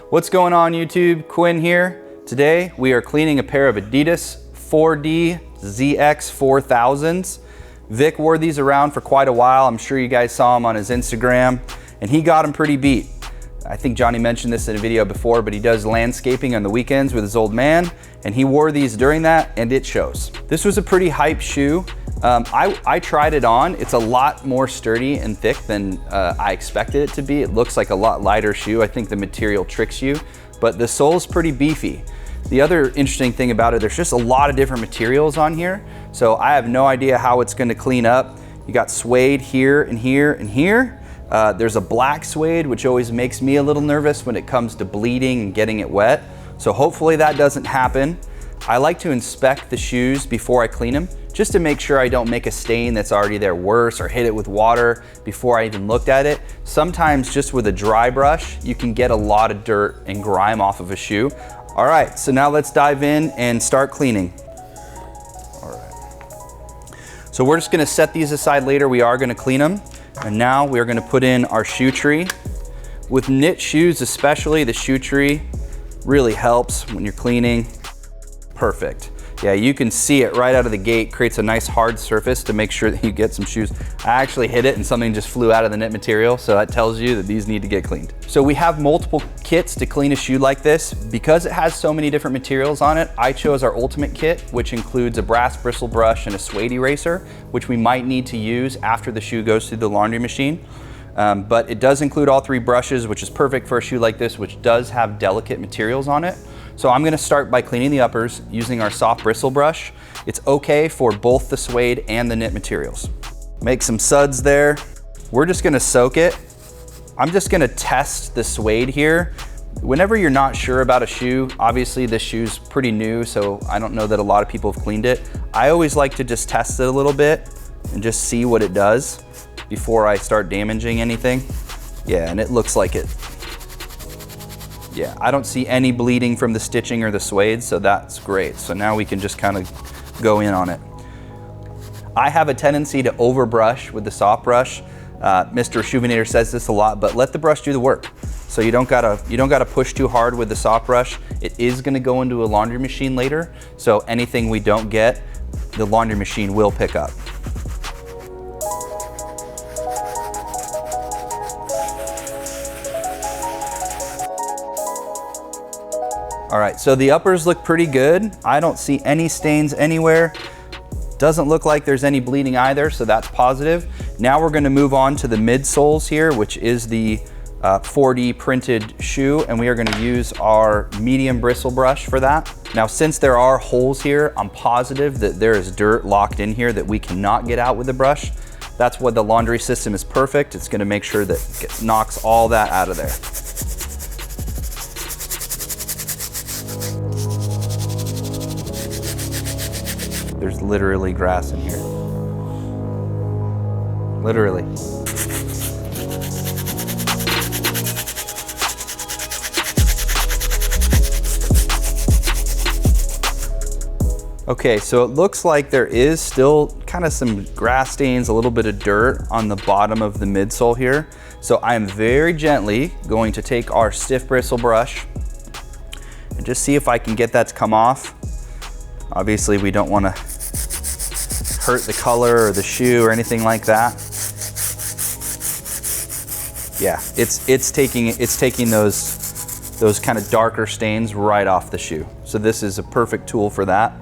What's going on YouTube? Quinn here. Today we are cleaning a pair of Adidas 4D ZX 4000s. Vic wore these around for quite a while. I'm sure you guys saw him on his Instagram and he got them pretty beat. I think Johnny mentioned this in a video before, but he does landscaping on the weekends with his old man and he wore these during that and it shows. This was a pretty hype shoe. I tried it on. It's a lot more sturdy and thick than I expected it to be. It looks like a lot lighter shoe. I think the material tricks you, but the sole's pretty beefy. The other interesting thing about it, there's just a lot of different materials on here. So I have no idea how it's gonna clean up. You got suede here and here and here. There's a black suede, which always makes me a little nervous when it comes to bleeding and getting it wet. So hopefully that doesn't happen. I like to inspect the shoes before I clean them, just to make sure I don't make a stain that's already there worse or hit it with water before I even looked at it. Sometimes just with a dry brush, you can get a lot of dirt and grime off of a shoe. All right, so now let's dive in and start cleaning. All right. So we're just gonna set these aside later. We are gonna clean them. And now we're gonna put in our shoe tree. With knit shoes especially, the shoe tree really helps when you're cleaning. Perfect. Yeah, you can see it right out of the gate, creates a nice hard surface to make sure that you get some shoes. I actually hit it and something just flew out of the knit material, so that tells you that these need to get cleaned. So we have multiple kits to clean a shoe like this. Because it has so many different materials on it, I chose our ultimate kit, which includes a brass bristle brush and a suede eraser, which we might need to use after the shoe goes through the laundry machine. But it does include all three brushes, which is perfect for a shoe like this, which does have delicate materials on it. So I'm gonna start by cleaning the uppers using our soft bristle brush. It's okay for both the suede and the knit materials. Make some suds there. We're just gonna soak it. I'm just gonna test the suede here. Whenever you're not sure about a shoe, obviously this shoe's pretty new, so I don't know that a lot of people have cleaned it. I always like to just test it a little bit and just see what it does before I start damaging anything. Yeah, and it looks like it. Yeah, I don't see any bleeding from the stitching or the suede, so that's great. So now we can just kind of go in on it. I have a tendency to overbrush with the soft brush. Mr. Reshoevn8r says this a lot, but let the brush do the work. So you don't gotta push too hard with the soft brush. It is gonna go into a laundry machine later, so anything we don't get, the laundry machine will pick up. All right, so the uppers look pretty good. I don't see any stains anywhere. Doesn't look like there's any bleeding either, so that's positive. Now we're gonna move on to the midsoles here, which is the 4D printed shoe, and we are gonna use our medium bristle brush for that. Now, since there are holes here, I'm positive that there is dirt locked in here that we cannot get out with the brush. That's why the laundry system is perfect. It's gonna make sure that it knocks all that out of there. There's literally grass in here. Literally. Okay, so it looks like there is still kind of some grass stains, a little bit of dirt on the bottom of the midsole here. So I am very gently going to take our stiff bristle brush and just see if I can get that to come off. Obviously, we don't want to hurt the color or the shoe or anything like that. Yeah, it's taking those kind of darker stains right off the shoe. So this is a perfect tool for that.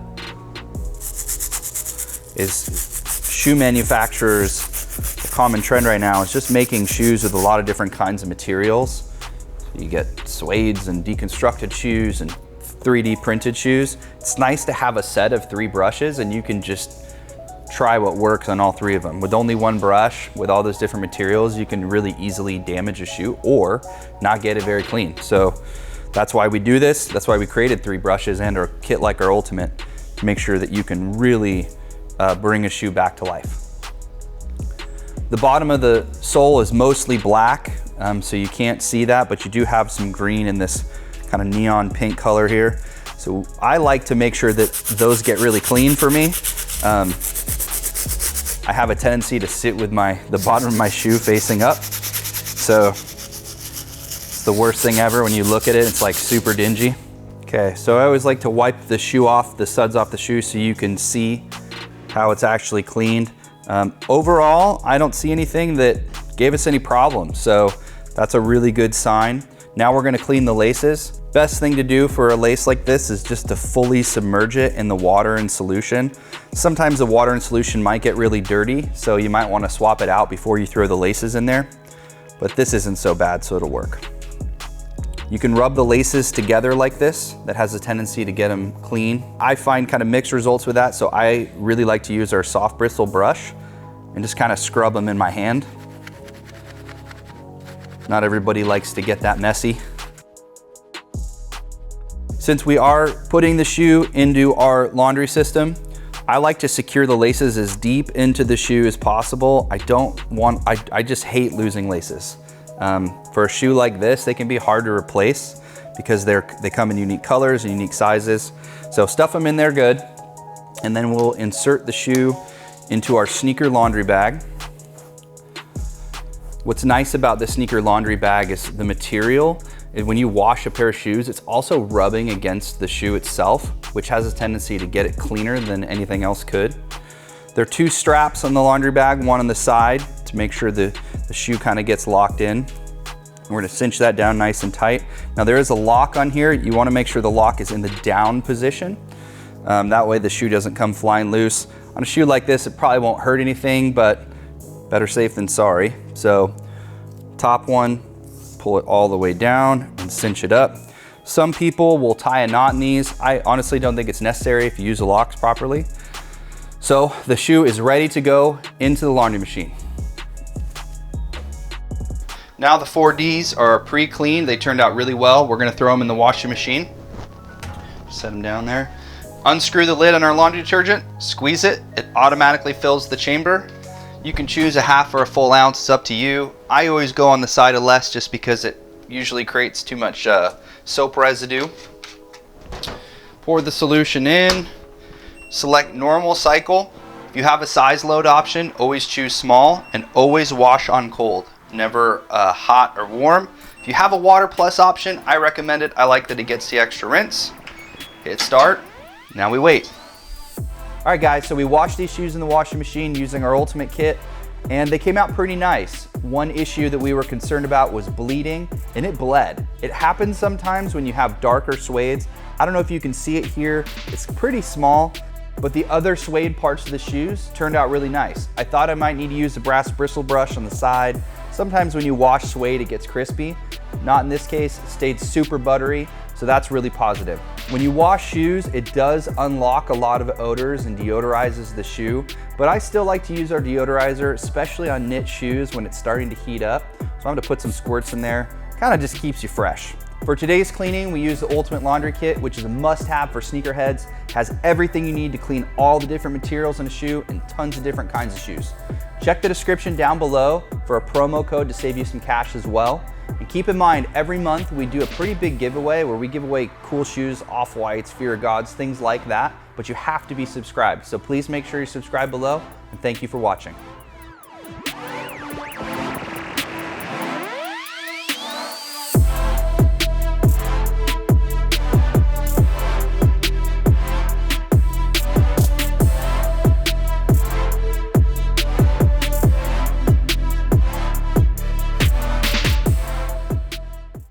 Shoe manufacturers, the common trend right now is just making shoes with a lot of different kinds of materials. You get suedes and deconstructed shoes and 3D printed shoes. It's nice to have a set of 3 brushes and you can just try what works on all 3 of them. With only one brush, with all those different materials, you can really easily damage a shoe or not get it very clean. So that's why we do this. That's why we created 3 brushes and our kit like our ultimate, to make sure that you can really bring a shoe back to life. The bottom of the sole is mostly black, so you can't see that, but you do have some green in this kind of neon pink color here. So I like to make sure that those get really clean for me. I have a tendency to sit with the bottom of my shoe facing up. So It's the worst thing ever. When you look at it, it's like super dingy. Okay, so I always like to wipe the shoe off, the suds off the shoe, so you can see how it's actually cleaned. Overall, I don't see anything that gave us any problems, so that's a really good sign. Now we're gonna clean the laces. Best thing to do for a lace like this is just to fully submerge it in the water and solution. Sometimes the water and solution might get really dirty, so you might wanna swap it out before you throw the laces in there, but this isn't so bad, so it'll work. You can rub the laces together like this. That has a tendency to get them clean. I find kind of mixed results with that, so I really like to use our soft bristle brush and just kind of scrub them in my hand. Not everybody likes to get that messy. Since we are putting the shoe into our laundry system, I like to secure the laces as deep into the shoe as possible. I just hate losing laces. For a shoe like this, they can be hard to replace because they come in unique colors and unique sizes. So stuff them in there good, and then we'll insert the shoe into our sneaker laundry bag. What's nice about the sneaker laundry bag is the material. When you wash a pair of shoes, it's also rubbing against the shoe itself, which has a tendency to get it cleaner than anything else could. There are 2 straps on the laundry bag, one on the side to make sure the shoe kind of gets locked in. We're gonna cinch that down nice and tight. Now there is a lock on here. You wanna make sure the lock is in the down position. That way the shoe doesn't come flying loose. On a shoe like this, it probably won't hurt anything, but better safe than sorry. So top one, pull it all the way down and cinch it up. Some people will tie a knot in these. I honestly don't think it's necessary if you use the locks properly. So the shoe is ready to go into the laundry machine. Now the 4Ds are pre-cleaned. They turned out really well. We're gonna throw them in the washing machine. Set them down there. Unscrew the lid on our laundry detergent, squeeze it, it automatically fills the chamber. You can choose a half or a full ounce, it's up to you. I always go on the side of less just because it usually creates too much soap residue. Pour the solution in, select normal cycle. If you have a size load option, always choose small and always wash on cold, never hot or warm. If you have a water plus option, I recommend it. I like that it gets the extra rinse. Hit start, now we wait. All right guys, so we washed these shoes in the washing machine using our Ultimate Kit, and they came out pretty nice. One issue that we were concerned about was bleeding, and it bled. It happens sometimes when you have darker suedes. I don't know if you can see it here. It's pretty small, but the other suede parts of the shoes turned out really nice. I thought I might need to use a brass bristle brush on the side. Sometimes when you wash suede, it gets crispy. Not in this case, it stayed super buttery, so that's really positive. When you wash shoes, it does unlock a lot of odors and deodorizes the shoe, but I still like to use our deodorizer, especially on knit shoes when it's starting to heat up. So I'm gonna put some squirts in there, kind of just keeps you fresh. For today's cleaning, we use the Ultimate Laundry Kit, which is a must-have for sneakerheads. Has everything you need to clean all the different materials in a shoe and tons of different kinds of shoes. Check the description down below for a promo code to save you some cash as well. And keep in mind, every month we do a pretty big giveaway where we give away cool shoes, Off-Whites, Fear of Gods, things like that, but you have to be subscribed. So please make sure you subscribe below, and thank you for watching.